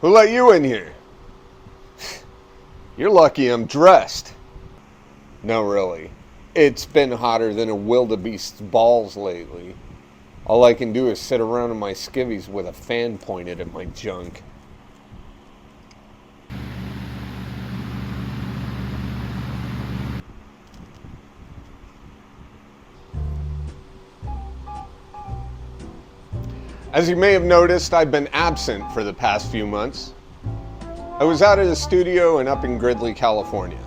Who let you in here? You're lucky I'm dressed. No, really. It's been hotter than a wildebeest's balls lately. All I can do is sit around in my skivvies with a fan pointed at my junk. As you may have noticed, I've been absent for the past few months. I was out of the studio and up in Gridley, California.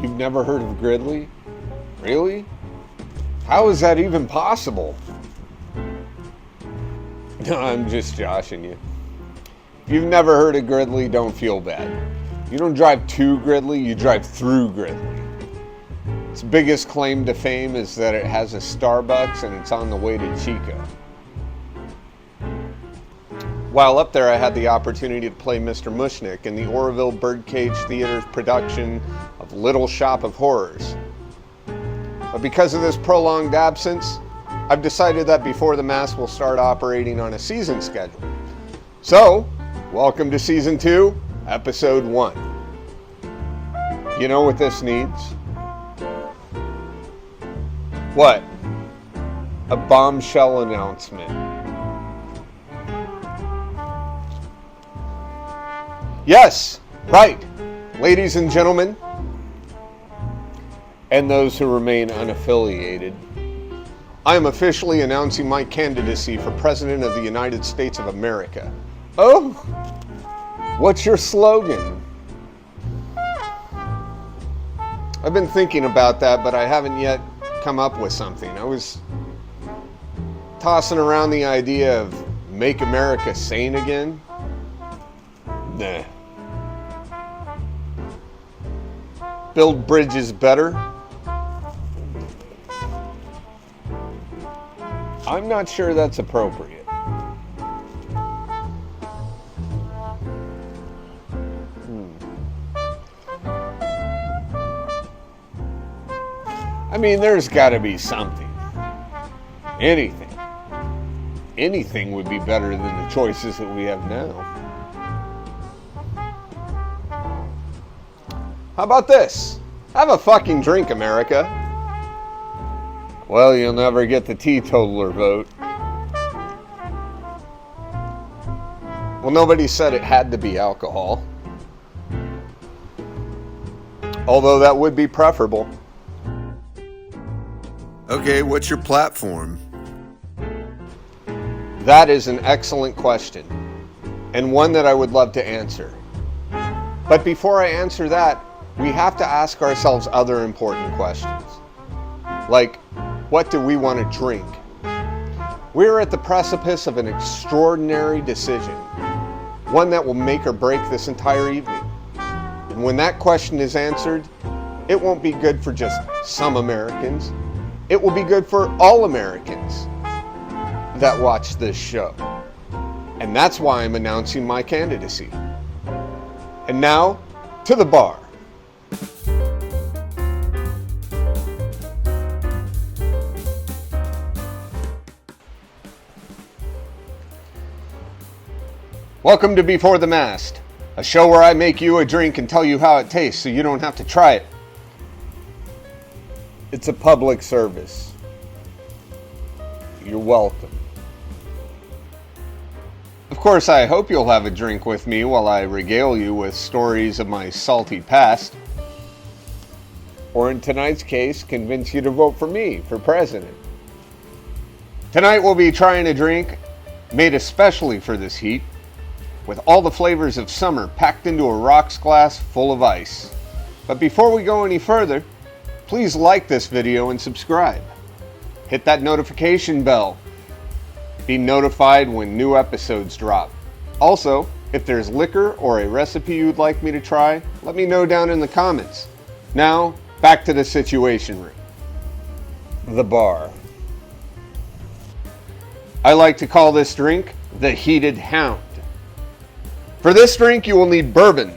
You've never heard of Gridley? Really? How is that even possible? No, I'm just joshing you. If you've never heard of Gridley, don't feel bad. You don't drive to Gridley, you drive through Gridley. Its biggest claim to fame is that it has a Starbucks and it's on the way to Chico. While up there, I had the opportunity to play Mr. Mushnick in the Oroville Birdcage Theater's production of Little Shop of Horrors. But because of this prolonged absence, I've decided that Before the Mask will start operating on a season schedule. So, welcome to Season 2, Episode 1. You know what this needs? What? A bombshell announcement. Yes, right, ladies and gentlemen, and those who remain unaffiliated, I am officially announcing my candidacy for President of the United States of America. Oh, what's your slogan? I've been thinking about that, but I haven't yet come up with something. I was tossing around the idea of Make America Sane Again. Nah. Build bridges better. I'm not sure that's appropriate. I mean, there's got to be something. Anything. Anything would be better than the choices that we have now. How about this? Have a fucking drink, America. Well, you'll never get the teetotaler vote. Well, nobody said it had to be alcohol. Although that would be preferable. Okay, what's your platform? That is an excellent question, and one that I would love to answer. But before I answer that, we have to ask ourselves other important questions. Like, what do we want to drink? We're at the precipice of an extraordinary decision, one that will make or break this entire evening. And when that question is answered, it won't be good for just some Americans. It will be good for all Americans that watch this show. And that's why I'm announcing my candidacy. And now, to the bar. Welcome to Before the Mast, a show where I make you a drink and tell you how it tastes so you don't have to try it. It's a public service. You're welcome. Of course, I hope you'll have a drink with me while I regale you with stories of my salty past. Or in tonight's case, convince you to vote for me for president. Tonight we'll be trying a drink made especially for this heat, with all the flavors of summer packed into a rocks glass full of ice. But before we go any further, please like this video and subscribe. Hit that notification bell. Be notified when new episodes drop. Also, if there's liquor or a recipe you'd like me to try, let me know down in the comments. Now, back to the Situation Room. The bar. I like to call this drink the Heated Hound. For this drink, you will need bourbon.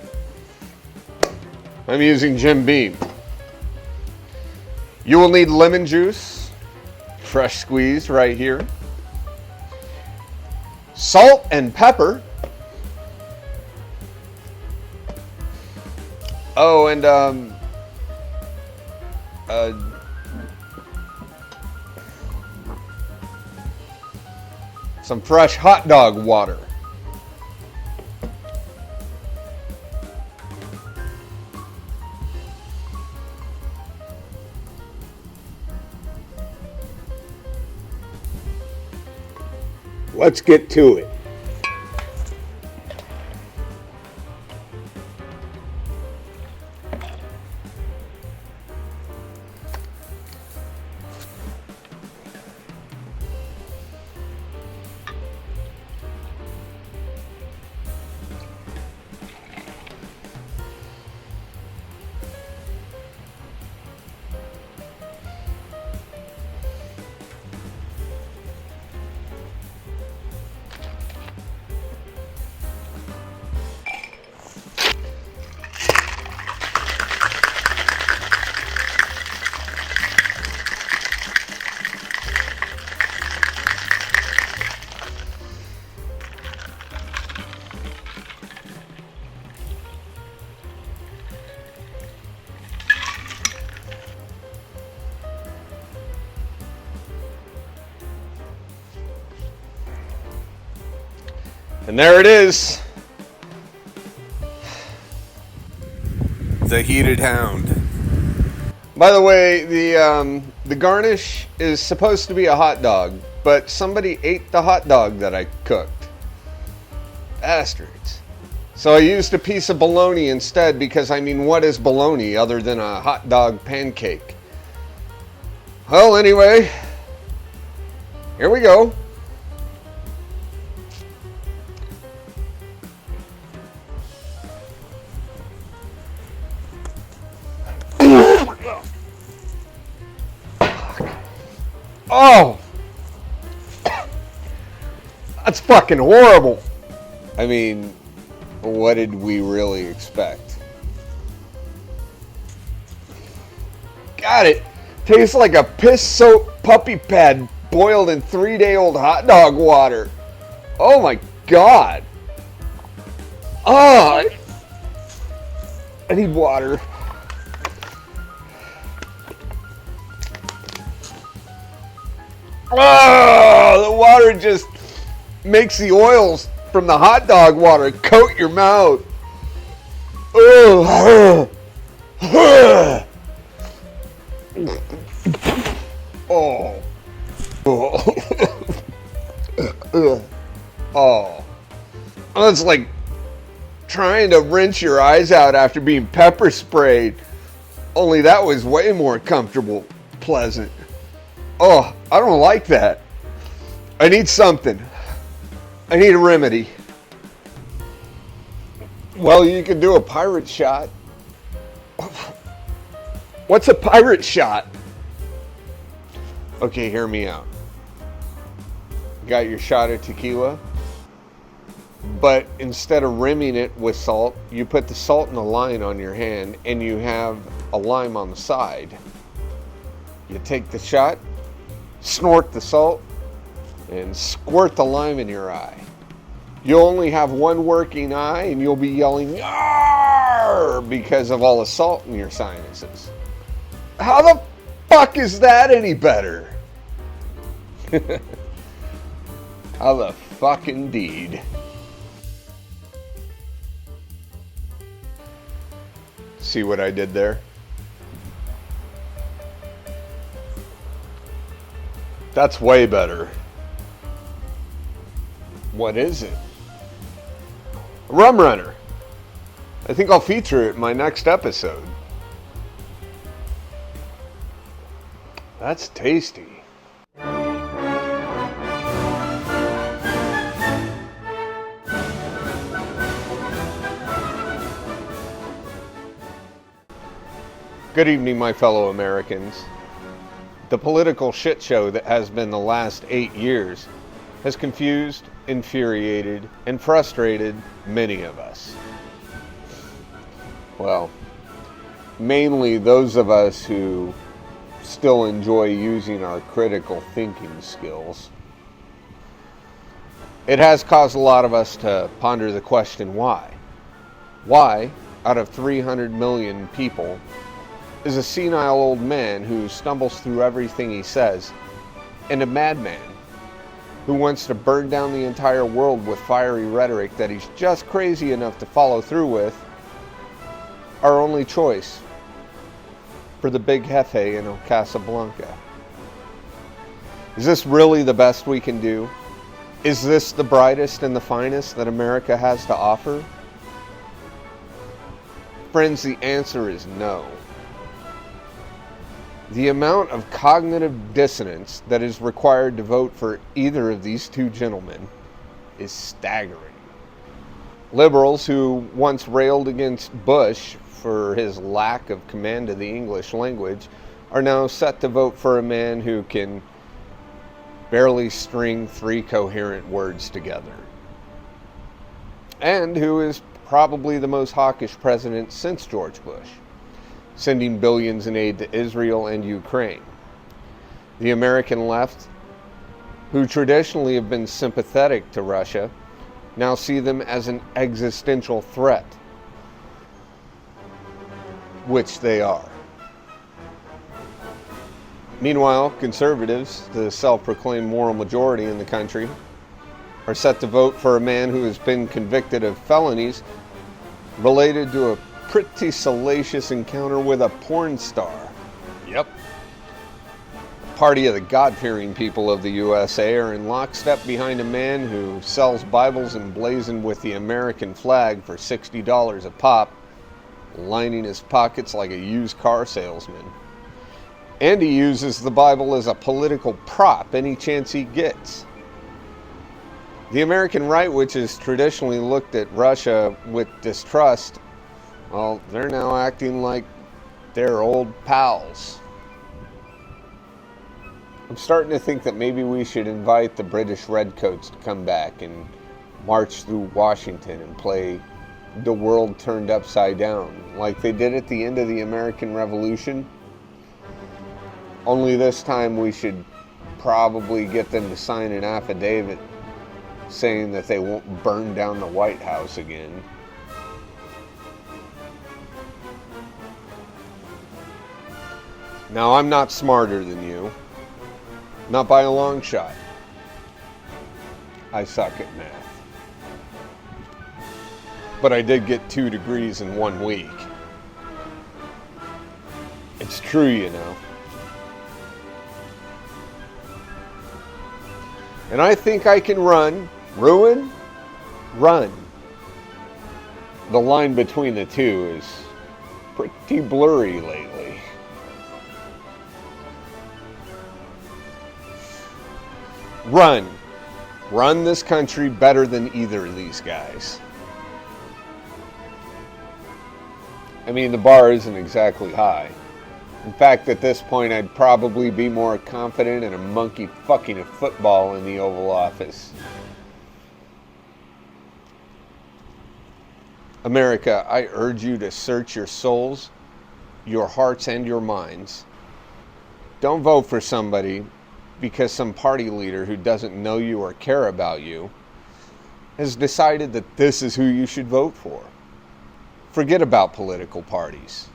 I'm using Jim Beam. You will need lemon juice, fresh squeezed right here. Salt and pepper, Oh, and uh, some fresh hot dog water. Let's get to it. And there it is. The heated hound. By the way, the garnish is supposed to be a hot dog, but somebody ate the hot dog that I cooked. Bastards. So I used a piece of bologna instead because, I mean, what is bologna other than a hot dog pancake? Well, anyway, here we go. Oh, that's fucking horrible. I mean, what did we really expect? God, it tastes like a piss-soaked puppy pad boiled in 3-day-old hot dog water. Oh my God. Oh, I need water. Oh, the water just makes the oils from the hot dog water coat your mouth. Oh. Oh. Oh. It's like trying to rinse your eyes out after being pepper sprayed. Only that was way more comfortable, pleasant. Oh, I don't like that. I need something. I need a remedy. Well, you could do a pirate shot. What's a pirate shot? Okay, hear me out. Got your shot of tequila, but instead of rimming it with salt, you put the salt in a line on your hand and you have a lime on the side. You take the shot, snort the salt, and squirt the lime in your eye. You'll only have one working eye and you'll be yelling "Yarr!" because of all the salt in your sinuses. How the fuck is that any better? How the fuck indeed. See what I did there? That's way better. What is it? A rum runner. I think I'll feature it in my next episode. That's tasty. Good evening, my fellow Americans. The political shit show that has been the last 8 years has confused, infuriated, and frustrated many of us. Well, mainly those of us who still enjoy using our critical thinking skills. It has caused a lot of us to ponder the question, why? Why out of 300 million people is a senile old man who stumbles through everything he says, and a madman who wants to burn down the entire world with fiery rhetoric that he's just crazy enough to follow through with, our only choice for the big jefe in El Casablanca. Is this really the best we can do? Is this the brightest and the finest that America has to offer? Friends, the answer is no. The amount of cognitive dissonance that is required to vote for either of these two gentlemen is staggering. Liberals who once railed against Bush for his lack of command of the English language are now set to vote for a man who can barely string 3 coherent words together, and who is probably the most hawkish president since George Bush, sending billions in aid to Israel and Ukraine. The American left, who traditionally have been sympathetic to Russia, now see them as an existential threat, which they are. Meanwhile, conservatives, the self-proclaimed moral majority in the country, are set to vote for a man who has been convicted of felonies related to a pretty salacious encounter with a porn star. Yep. The party of the God-fearing people of the USA are in lockstep behind a man who sells Bibles emblazoned with the American flag for $60 a pop, lining his pockets like a used car salesman. And he uses the Bible as a political prop any chance he gets. The American right, which has traditionally looked at Russia with distrust, well, they're now acting like they're old pals. I'm starting to think that maybe we should invite the British Redcoats to come back and march through Washington and play the world turned upside down, like they did at the end of the American Revolution. Only this time we should probably get them to sign an affidavit saying that they won't burn down the White House again. Now, I'm not smarter than you. Not by a long shot. I suck at math. But I did get 2 degrees in 1 week. It's true, you know. And I think I can run. The line between the two is pretty blurry lately. Run this country better than either of these guys. I mean, the bar isn't exactly high. In fact, at this point, I'd probably be more confident in a monkey fucking a football in the Oval Office. America, I urge you to search your souls, your hearts, and your minds. Don't vote for somebody because some party leader who doesn't know you or care about you has decided that this is who you should vote for. Forget about political parties.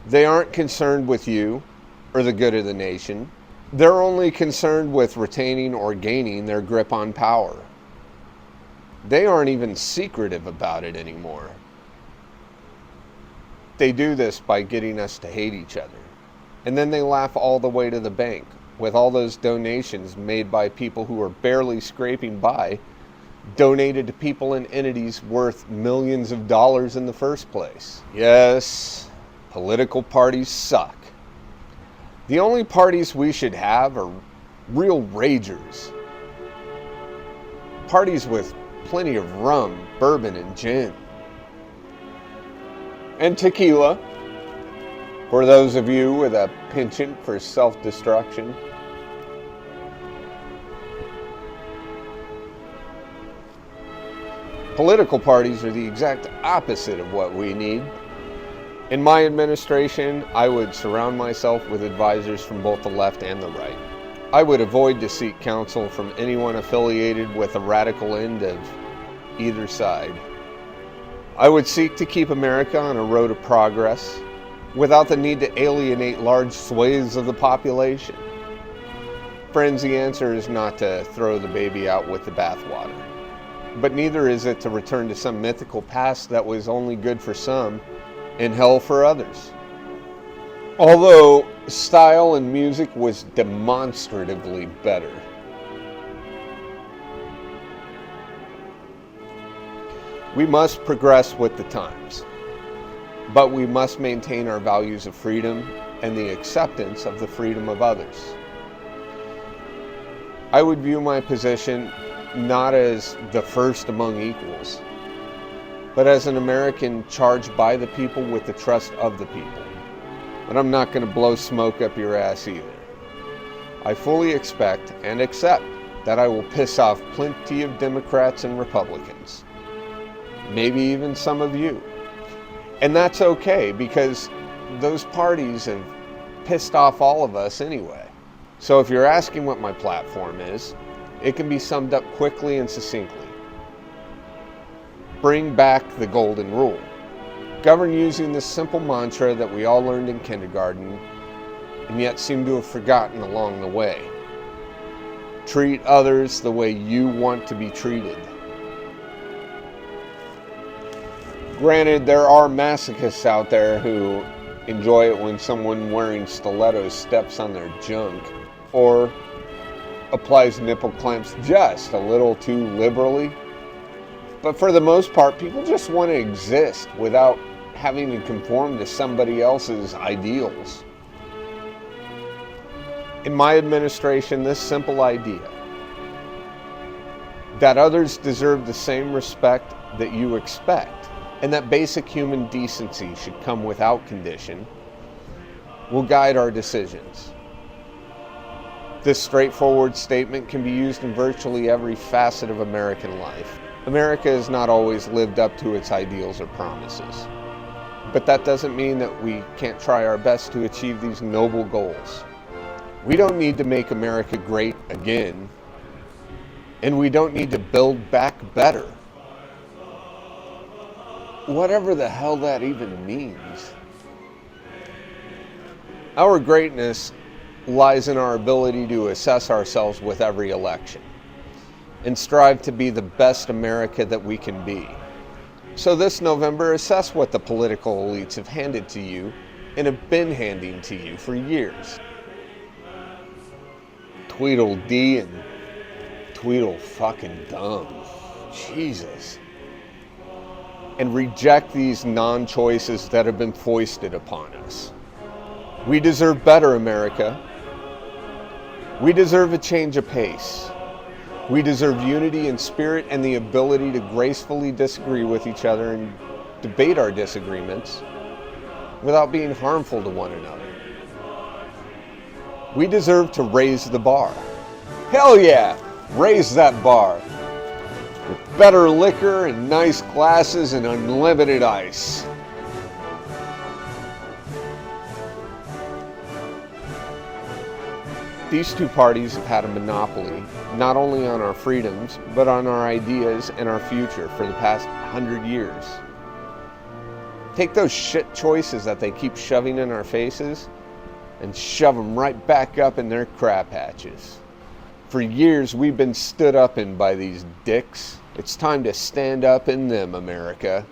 They aren't concerned with you or the good of the nation. They're only concerned with retaining or gaining their grip on power. They aren't even secretive about it anymore. They do this by getting us to hate each other. And then they laugh all the way to the bank with all those donations made by people who are barely scraping by, donated to people and entities worth millions of dollars in the first place. Yes, political parties suck. The only parties we should have are real ragers. Parties with plenty of rum, bourbon, and gin. And tequila, for those of you with a penchant for self-destruction. Political parties are the exact opposite of what we need. In my administration, I would surround myself with advisors from both the left and the right. I would avoid to seek counsel from anyone affiliated with a radical end of either side. I would seek to keep America on a road of progress without the need to alienate large swathes of the population. Friends, the answer is not to throw the baby out with the bathwater, but neither is it to return to some mythical past that was only good for some and hell for others. Although style and music was demonstratively better. We must progress with the times, but we must maintain our values of freedom and the acceptance of the freedom of others. I would view my position not as the first among equals, but as an American charged by the people with the trust of the people. But I'm not going to blow smoke up your ass either. I fully expect and accept that I will piss off plenty of Democrats and Republicans. Maybe even some of you. And that's okay, because those parties have pissed off all of us anyway. So if you're asking what my platform is, it can be summed up quickly and succinctly. Bring back the golden rule. Govern using this simple mantra that we all learned in kindergarten and yet seem to have forgotten along the way. Treat others the way you want to be treated. Granted, there are masochists out there who enjoy it when someone wearing stilettos steps on their junk or applies nipple clamps just a little too liberally. But for the most part, people just want to exist without having to conform to somebody else's ideals. In my administration, this simple idea that others deserve the same respect that you expect, and that basic human decency should come without condition, will guide our decisions. This straightforward statement can be used in virtually every facet of American life. America has not always lived up to its ideals or promises, but that doesn't mean that we can't try our best to achieve these noble goals. We don't need to make America great again, and we don't need to build back better. Whatever the hell that even means. Our greatness lies in our ability to assess ourselves with every election and strive to be the best America that we can be. So this November, assess what the political elites have handed to you and have been handing to you for years. Tweedledee and Tweedle fucking dumb. Jesus. And reject these non-choices that have been foisted upon us. We deserve better, America. We deserve a change of pace. We deserve unity in spirit and the ability to gracefully disagree with each other and debate our disagreements without being harmful to one another. We deserve to raise the bar. Hell yeah, raise that bar. With better liquor and nice glasses and unlimited ice. These two parties have had a monopoly, not only on our freedoms, but on our ideas and our future for the past 100 years. Take those shit choices that they keep shoving in our faces and shove them right back up in their crap hatches. For years, we've been stood up in by these dicks. It's time to stand up in them, America.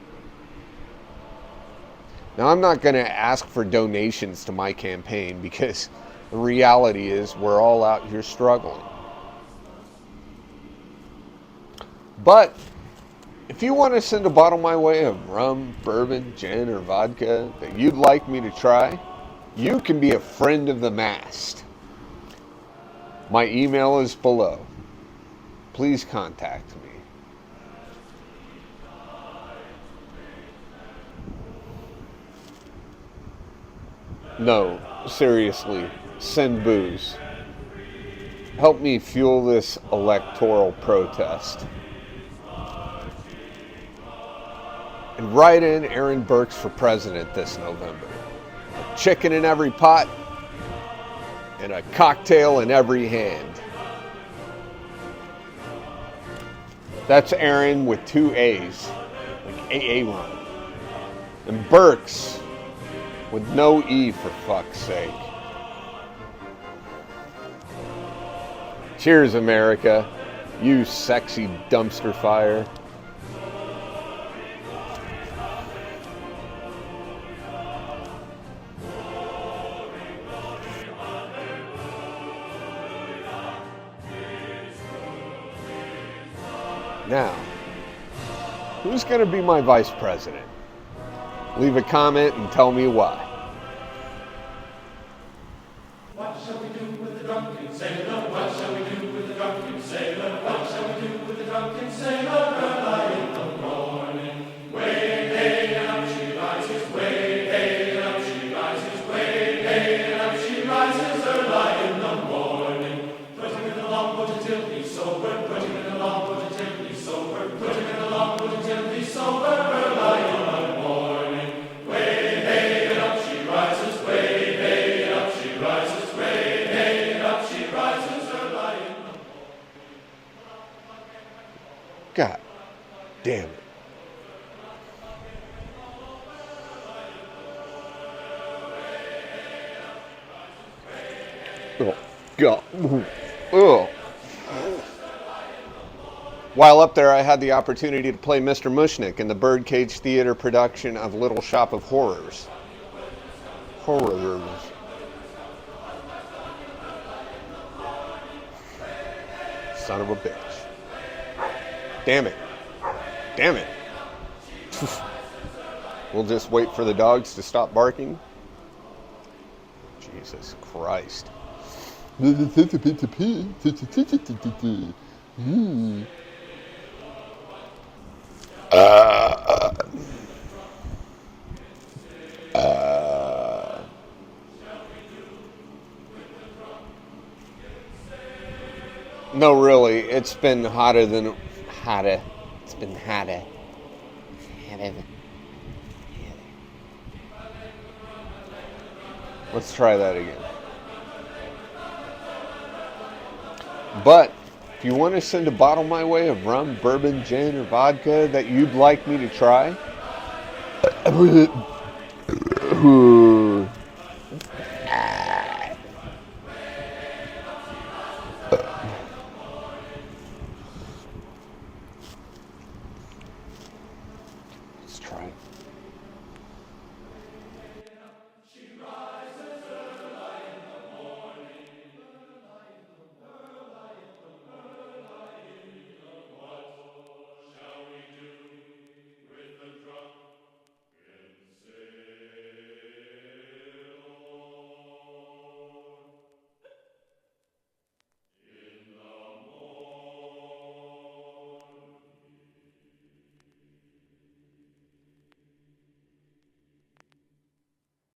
Now, I'm not going to ask for donations to my campaign because the reality is we're all out here struggling. But if you want to send a bottle my way of rum, bourbon, gin, or vodka that you'd like me to try, you can be a friend of the mast. My email is below. Please contact me. No, seriously, send booze. Help me fuel this electoral protest. And write in Aaron Burks for president this November. A chicken in every pot and a cocktail in every hand. That's Aaron with 2 A's, like AA Ron. And Burks with no E, for fuck's sake. Cheers, America. You sexy dumpster fire. Now, who's going to be my vice president? Leave a comment and tell me why. What shall we do with the drunken sailor? What shall we do with the drunken sailor? What shall we do with the drunken sailor? Early in the morning, way hey and up she rises, way hey and up she rises, way hey and up she rises. Early in the morning, put him in the longboat until he's sober. Put him in the longboat until he's sober. Put him in the longboat until he's sober. Early in the morning, way hey and up she rises, way hey and up she rises. God damn it. Oh, God. Oh. While up there, I had the opportunity to play Mr. Mushnick in the Birdcage Theater production of Little Shop of Horrors. Horrors. Son of a bitch. Damn it. Damn it. We'll just wait for the dogs to stop barking. Jesus Christ. No, really, it's been hotter than... Hotter. It's been hotter. Let's try that again. But if you want to send a bottle my way of rum, bourbon, gin, or vodka that you'd like me to try,